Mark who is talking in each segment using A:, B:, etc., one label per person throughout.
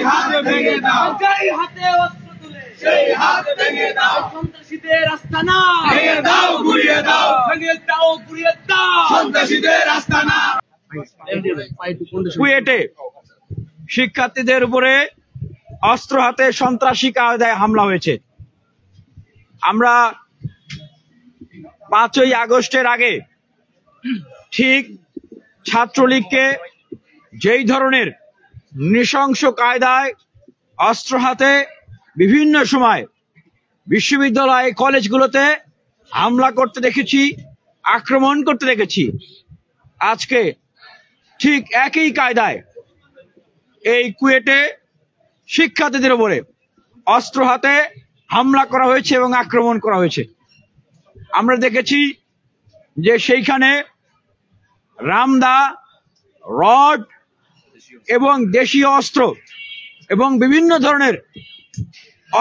A: হাত ভেঙে দাও,
B: যেই হাতে অস্ত্র তুলে
A: সেই হাত ভেঙে দাও,
B: সন্ত্রাসীদের আস্তানা
A: ভেঙে দাও, গুড়িয়ে দাও,
B: ভেঙে দাও, গুড়িয়ে দাও
A: সন্ত্রাসীদের আস্তানা।
C: কুয়েটে শিক্ষার্থীদের উপরে অস্ত্র হাতে সন্ত্রাসী কায়দায় হামলা হয়েছে। আমরা 5ই আগস্টের আগে ঠিক ছাত্রলীগকে যেই ধরনের নৃশংস কায়দায় অস্ত্র হাতে বিভিন্ন সময় বিশ্ববিদ্যালয় কলেজগুলোতে হামলা করতে দেখেছি, আক্রমণ করতে দেখেছি, আজকে ঠিক একই কায়দায় এই কুয়েটে শিক্ষার্থীদের উপরে অস্ত্র হাতে হামলা করা হয়েছে এবং আক্রমণ করা হয়েছে। আমরা দেখেছি যে সেইখানে রামদা, রড এবং দেশীয় অস্ত্র এবং বিভিন্ন ধরনের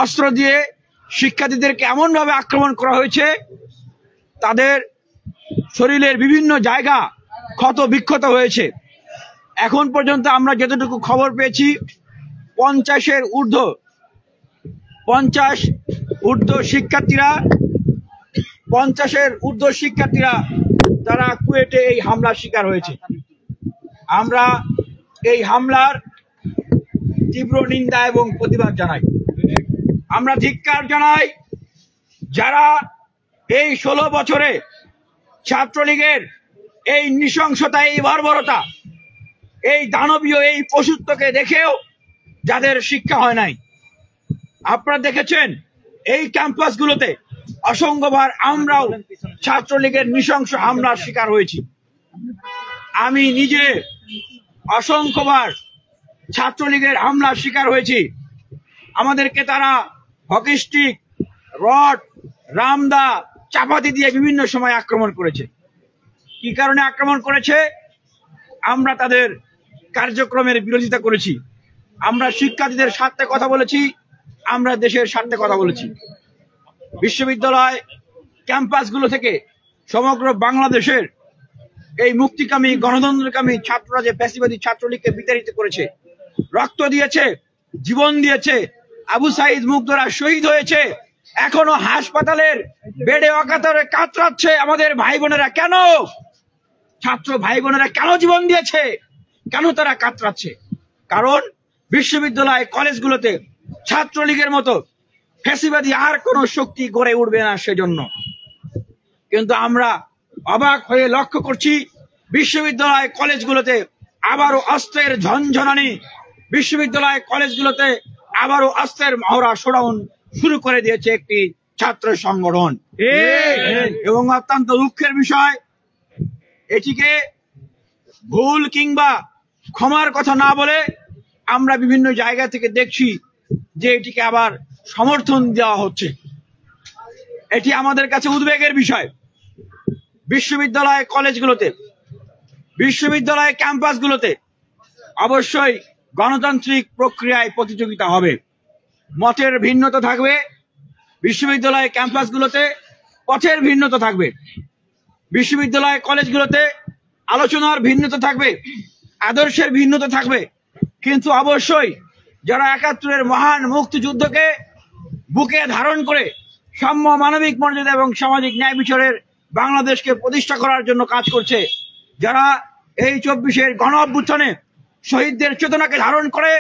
C: অস্ত্র দিয়ে শিক্ষার্থীদেরকে এমনভাবে আক্রমণ করা হয়েছে, তাদের শরীরের বিভিন্ন জায়গা ক্ষত বিক্ষত হয়েছে। এখন পর্যন্ত আমরা যতটুকু খবর পেয়েছি 50 ঊর্ধ্ব শিক্ষার্থীরা তারা কুয়েটে এই হামলার শিকার হয়েছে। আমরা এই হামলার তীব্র নিন্দা এবং প্রতিবাদ জানাই। আমরা ধিক্কার জানাই যারা এই 16 বছরে ছাত্রলীগের এই নৃশংসতা, এই বর্বরতা, এই দানবীয় এই পশুত্বকে দেখেও যাদের শিক্ষা হয় নাই। আপনারা দেখেছেন এই ক্যাম্পাসগুলোতে অসংখ্যবার আমরাও ছাত্রলীগের নৃশংস হামলার শিকার হয়েছি। আমি নিজে অসংখ্যবার ছাত্রলীগের হামলার শিকার হয়েছি। আমাদেরকে তারা হকি স্টিক, রড, রামদা, চাপাতি দিয়ে বিভিন্ন সময় আক্রমণ করেছে। কি কারণে আক্রমণ করেছে? আমরা তাদের কার্যক্রমের বিরোধিতা করেছি। আমরা শিক্ষার্থীদের স্বার্থে কথা বলেছি, আমরা দেশের স্বার্থে কথা বলেছি। বিশ্ববিদ্যালয় ক্যাম্পাসগুলো থেকে সমগ্র বাংলাদেশের এই মুক্তিকামী গণতন্ত্রকামী ছাত্ররা যে ফ্যাসিবাদী ছাত্রলীগকে বিতাড়িত করেছে, রক্ত দিয়েছে, জীবন দিয়েছে, আবু সাইদ মুগ্ধরা শহীদ হয়েছে, এখনো হাসপাতালের বেডে অকাতরে কাতরাচ্ছে আমাদের ভাই বোনেরা। কেন? ছাত্র ভাই বোনেরা কেন জীবন দিয়েছে? কেন তারা কাতরাচ্ছে? কারণ বিশ্ববিদ্যালয় কলেজগুলোতে ছাত্রলীগের মতো ফ্যাসিবাদী আর কোনো শক্তি গড়ে উঠবে না সেজন্য। কিন্তু আমরা অবাক হয়ে লক্ষ্য করছি বিশ্ববিদ্যালয় কলেজগুলোতে আবারও অস্ত্রের ঝনঝনানি, বিশ্ববিদ্যালয় কলেজগুলোতে আবারও অস্ত্রের মহড়া শোডাউন শুরু করে দিয়েছে একটি ছাত্র সংগঠন। এবং অত্যন্ত দুঃখের বিষয়, এটিকে ভুল কিংবা ক্ষমার কথা না বলে আমরা বিভিন্ন জায়গা থেকে দেখছি যে এটিকে আবার সমর্থন দেওয়া হচ্ছে। এটি আমাদের কাছে উদ্বেগের বিষয়। বিশ্ববিদ্যালয় কলেজগুলোতে, বিশ্ববিদ্যালয় ক্যাম্পাসগুলোতে অবশ্যই গণতান্ত্রিক প্রক্রিয়ায় প্রতিযোগিতা হবে। মতের ভিন্নতা থাকবে, বিশ্ববিদ্যালয় ক্যাম্পাসগুলোতে পথের ভিন্নতা থাকবে, বিশ্ববিদ্যালয় কলেজগুলোতে আলোচনার ভিন্নতা থাকবে, আদর্শের ভিন্নতা থাকবে। কিন্তু অবশ্যই যারা ৭১-এর মহান মুক্তিযুদ্ধকে বুকে ধারণ করে সাম্য, মানবিক মর্যাদা এবং সামাজিক ন্যায় বিচারের বাংলাদেশকে প্রতিষ্ঠা করার জন্য কাজ করছে, যারা এই ২৪-এর গণ অভ্যুত্থানে শহীদদের চেতনাকে ধারণ করে,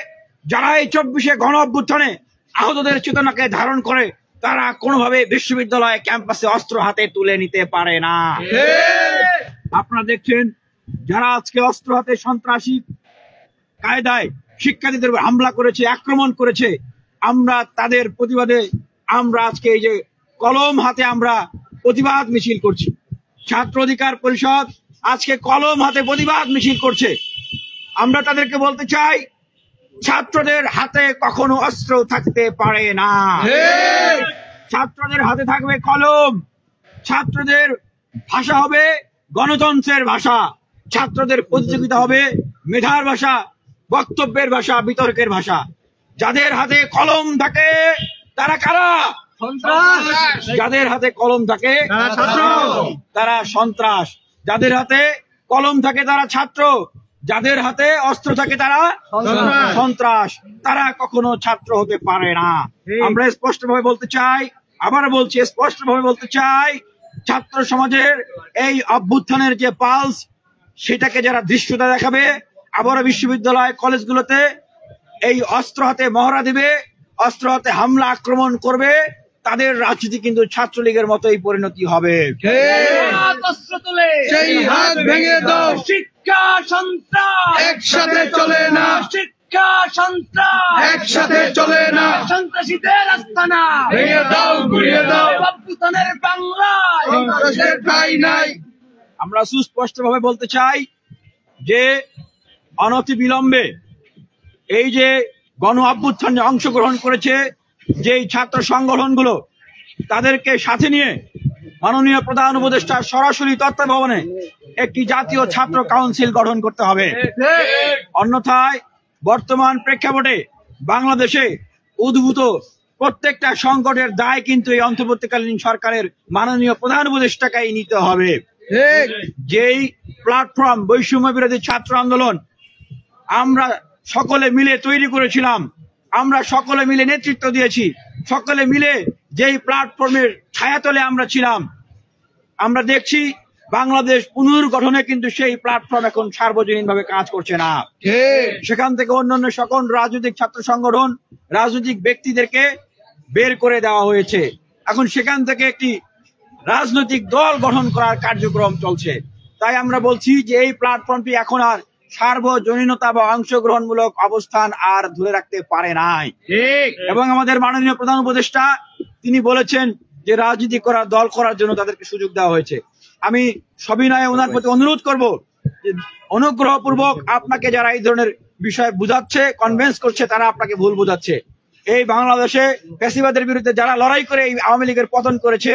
C: যারা এই ২৪-এ গণ অভ্যুত্থানে আহতদের চেতনাকে ধারণ করে, তারা কোনোভাবে বিশ্ববিদ্যালয় ক্যাম্পাসে অস্ত্র হাতে তুলে নিতে পারে না। আপনারা দেখছেন যারা আজকে অস্ত্র হাতে সন্ত্রাসী কায়দায় শিক্ষার্থীদের হামলা করেছে, আক্রমণ করেছে, আমরা তাদের প্রতিবাদে আমরা আজকে এই যে কলম হাতে আমরা প্রতিবাদ মিছিল করছি। ছাত্র অধিকার পরিষদ আজকে কলম হাতে প্রতিবাদ মিছিল করছে। আমরা তাদেরকে বলতে চাই, ছাত্রদের হাতে কখনো অস্ত্র থাকতে পারে না। ছাত্রদের হাতে থাকবে কলম। ছাত্রদের ভাষা হবে গণতন্ত্রের ভাষা। ছাত্রদের প্রতিযোগিতা হবে মেধার ভাষা, বক্তব্যের ভাষা, বিতর্কের ভাষা। যাদের হাতে কলম থাকে তারা কারা? সন্ত্রাস। যাদের হাতে কলম থাকে তারা সন্ত্রাস। যাদের হাতে কলম থাকে তারা ছাত্র, যাদের হাতে অস্ত্র থাকে তারা সন্ত্রাস, তারা কখনো ছাত্র হতে পারে না। আমরা স্পষ্টভাবে বলতে চাই, আবার বলছি স্পষ্টভাবে বলতে চাই, ছাত্র সমাজের এই অভ্যুত্থানের যে পালস, সেটাকে যারা দৃশ্যতা দেখাবে, আবারও বিশ্ববিদ্যালয় কলেজগুলোতে এই অস্ত্র হাতে মহড়া দিবে, অস্ত্র হাতে হামলা আক্রমণ করবে, তাদের রাজনীতি কিন্তু ছাত্রলীগের মতোই পরিণতি হবে।
B: হাত অস্ত্র তুলে
A: সেই হাত ভেঙে দাও,
B: শিক্ষা সন্ত্রাস
A: একসাথে চলে না,
B: শিক্ষা সন্ত্রাস
A: একসাথে চলে না,
B: সন্ত্রাসীদের আস্তানা
A: ভেঙে দাও, গুড়িয়ে দাও,
B: অভ্যুত্থানের বাংলায়
A: সন্ত্রাসের ঠাঁই নাই।
C: আমরা সুস্পষ্টভাবে বলতে চাই যে অনতিবিলম্বে এই যে গণ অভ্যুত্থানে অংশগ্রহণ করেছে যেই ছাত্র সংগঠনগুলো, তাদেরকে সাথে নিয়ে মাননীয় প্রধান উপদেষ্টার সরাসরি তত্ত্বাবধানে একটি জাতীয় ছাত্র কাউন্সিল গঠন করতে হবে। অন্যথায় বর্তমান প্রেক্ষাপটে বাংলাদেশে উদ্ভূত প্রত্যেকটা সংকটের দায় কিন্তু এই অন্তর্বর্তীকালীন সরকারের মাননীয় প্রধান উপদেষ্টাকেই নিতে হবে। যেই প্ল্যাটফর্ম বৈষম্য বিরোধী ছাত্র আন্দোলন আমরা সকলে মিলে তৈরি করেছিলাম, আমরা সকলে মিলে নেতৃত্ব দিয়েছি, সকলে মিলে যেই প্ল্যাটফর্মের ছায়াতলে আমরা ছিলাম, আমরা দেখছি বাংলাদেশ পুনর্গঠনে কিন্তু সেই প্ল্যাটফর্ম এখন সার্বজনীনভাবে কাজ করছে না। সেখান থেকে অন্যান্য সকল রাজনৈতিক ছাত্র সংগঠন, রাজনৈতিক ব্যক্তিদেরকে বের করে দেওয়া হয়েছে। এখন সেখান থেকে একটি রাজনৈতিক দল গঠন করার কার্যক্রম চলছে। তাই আমরা বলছি যে এই প্ল্যাটফর্মটি এখন আর সার্বজনীনতা বা অংশগ্রহণমূলক অবস্থান আর ধরে রাখতে পারে নাই। এবং আমাদের মাননীয় প্রধান উপদেষ্টা তিনি বলেছেন যে রাজনীতি করার, দল করার জন্য তাদেরকে সুযোগ দেওয়া হয়েছে। আমি সবিনয়ে ওনার প্রতি অনুরোধ করব যে অনুগ্রহপূর্বক আপনাকে যারা এই ধরনের বিষয় বুঝাচ্ছে, কনভিন্স করছে, তারা আপনাকে ভুল বুঝাচ্ছে। এই বাংলাদেশে ফ্যাসিবাদের বিরুদ্ধে যারা লড়াই করে এই আওয়ামী লীগের পতন করেছে,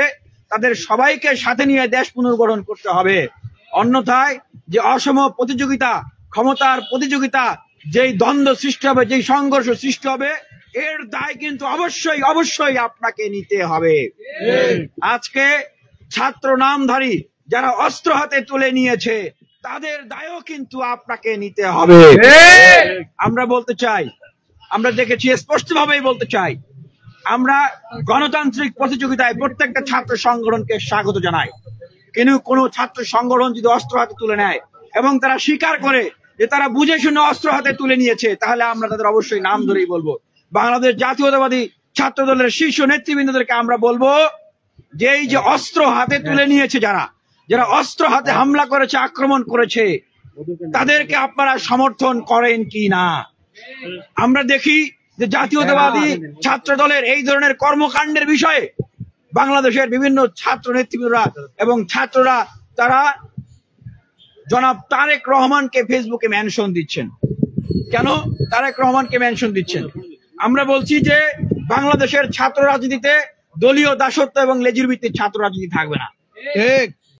C: তাদের সবাইকে সাথে নিয়ে দেশ পুনর্গঠন করতে হবে। অন্যথায় যে অসম প্রতিযোগিতা, ক্ষমতার প্রতিযোগিতা, যেই দ্বন্দ্ব সৃষ্টি হবে, যেই সংঘর্ষ সৃষ্টি হবে, এর দায় কিন্তু অবশ্যই অবশ্যই আপনাকে নিতে হবে। আজকে ছাত্র নামধারী যারা অস্ত্র হাতে তুলে নিয়েছে, তাদের দায়ও কিন্তু আপনাকে নিতে হবে। আমরা বলতে চাই, আমরা দেখেছি, স্পষ্টভাবেই বলতে চাই, আমরা গণতান্ত্রিক প্রতিযোগিতায় প্রত্যেকটা ছাত্র সংগঠনকে স্বাগত জানাই। কিন্তু কোন ছাত্র সংগঠন যদি অস্ত্র হাতে তুলে নেয় এবং তারা স্বীকার করে যে তারা বুঝে শুনে অস্ত্র হাতে তুলে নিয়েছে, তাহলে আমরা তাদের অবশ্যই নাম ধরেই বলবো। বাংলাদেশ জাতীয়তাবাদী ছাত্র দলের শীর্ষ নেতৃবৃন্দদেরকে আমরা বলবো যে এই যে অস্ত্র হাতে তুলে নিয়েছে, যারা অস্ত্র হাতে হামলা করেছে, আক্রমণ করেছে, তাদেরকে আপনারা সমর্থন করেন কি না। আমরা দেখি যে জাতীয়তাবাদী ছাত্র দলের এই ধরনের কর্মকাণ্ডের বিষয়ে বাংলাদেশের বিভিন্ন ছাত্র নেতৃবৃন্দরা এবং ছাত্ররা তারা জনাব তারেক রহমানকে ফেসবুকে মেনশন দিচ্ছেন। কেন তারেক রহমানকে মেনশন দিচ্ছেন? আমরা বলছি যে বাংলাদেশের ছাত্র রাজনীতিতে দলীয় দাসত্ব এবং লেজুর ভিত্তিক ছাত্র রাজনীতি থাকবে না।